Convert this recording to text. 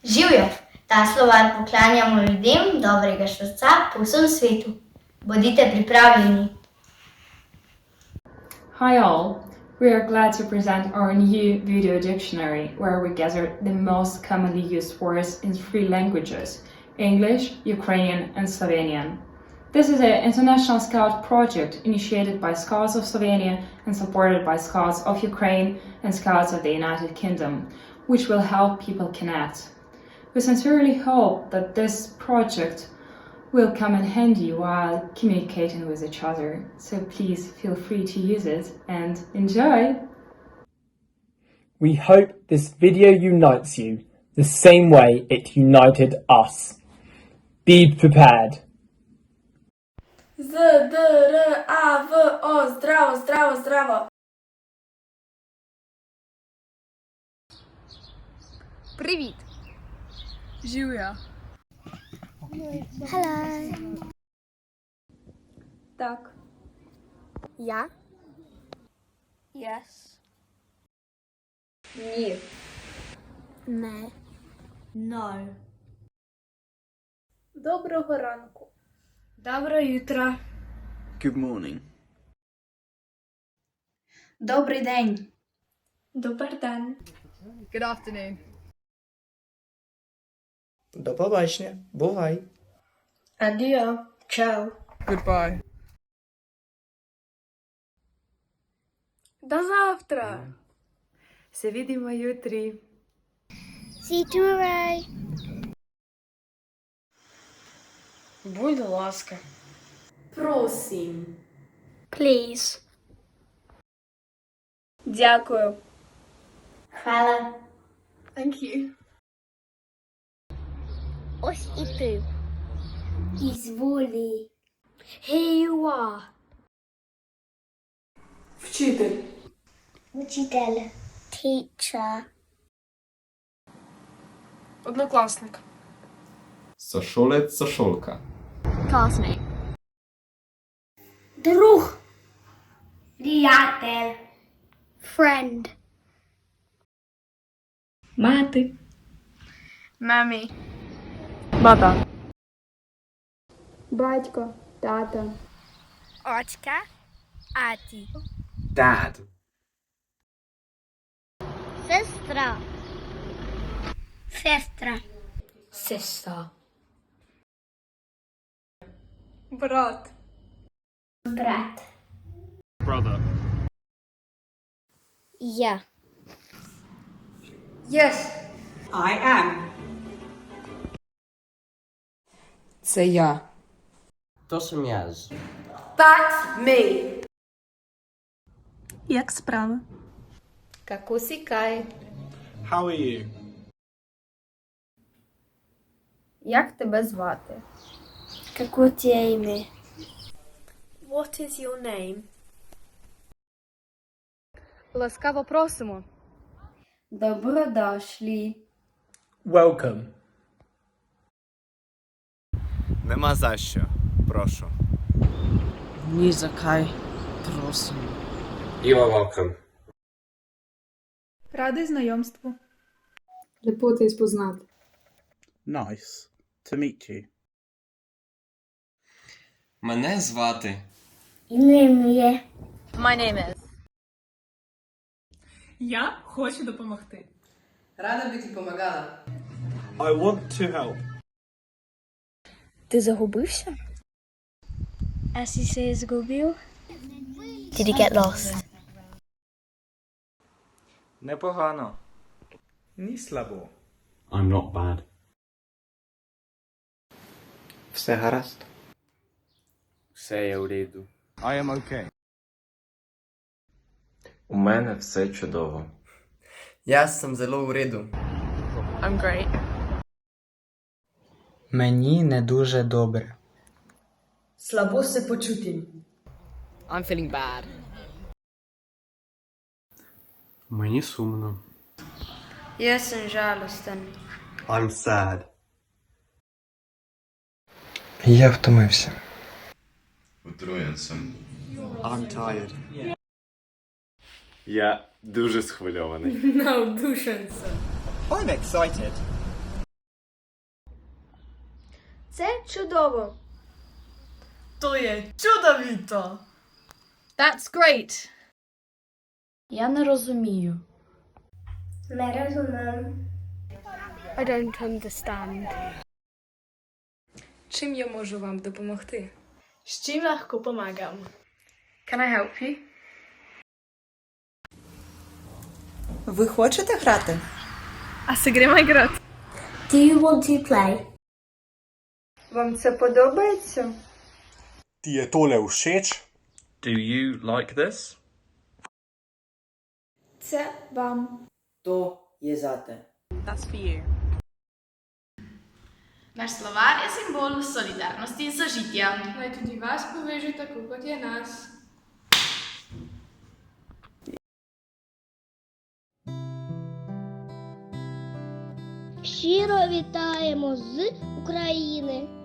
Živjo! Ta slovar poklanjamo ljudem dobrega srca po vsem svetu. Bodite pripravljeni! Hi all! We are glad to present our new video dictionary where we gathered the most commonly used words in 3 languages: English, Ukrainian and Slovenian. This is an international scout project initiated by Scouts of Slovenia and supported by Scouts of Ukraine and Scouts of the United Kingdom, which will help people connect. We sincerely hope that this project will come in handy while communicating with each other, so please feel free to use it and enjoy! We hope this video unites you the same way it united us. Be prepared. Z-d-r-a-v-o, zdravo, zdravo, zdravo. Привіт! Živjo. Hello! Так. Я? Yes. Ні. Не. No. Доброго ранку. Доброго утра. Good morning. Добрий день! Добрий день. Good afternoon. До побачення. Бувай. Адіо. Чао. Goodbye. До завтра. Се видимо jutri. See you tomorrow. Будь ласка. Просим. Please. Дякую. Хвала! Thank you. Ось і ти. Ізволі. Here you are. Вчитель. Учитель. Teacher. Однокласник. Сошолець, сошолка. Classmate. Друг! Приятель! Friend. Мати. Мамі. Мата. Батько. Тата. Очка. Аті. Dad. Сестра. Сестра. Сестра. Брат. Брат! Brother. Я. Yes. I am. Це я. То сам я з. That's me. Як справи? Како си кай? How are you? Як тебе звати? Како ти е іме? What is your name? Ласкаво просимо. Добродошлі. Welcome. Нема за що. Прошу. Ні за кай. Просимо. You are welcome. Радий знайомству. Лепота спознати. Nice to meet you. Мене звати. Ім'я моє. My name is. Я хочу допомогти. Рада би ти помагала. I want to help. Ти загубився? А си згубив? Did you get lost? Непогано. Ні слабо. I'm not bad. Все гаразд. Все я уряду. I am okay. У мене все чудово. Я сам зело уряду. I'm great. Мені не дуже добре. Слабо се почутим. I'm feeling bad. Мені сумно. Я съм жалостен. I'm sad. Я втомився. Отруєнцем. I'm tired. Я дуже схвильований. Навдушенця. I'm excited. Це чудово. То є чудовито! That's great. Я не розумію. Не розумію. I don't understand. Чим я можу вам допомогти? З чим легко помагам? Can I help you? Ви хочете грати? А се гремо грати? Do you want to play? Вам це подобається? Ti je tole všeč? Do you like this? Це вам. То є зате. That's for you. Naš slovar je simbol solidarnosti in sožitja. Naj tudi vas poveže tako, kot je nas. Щиро вітаємо з України.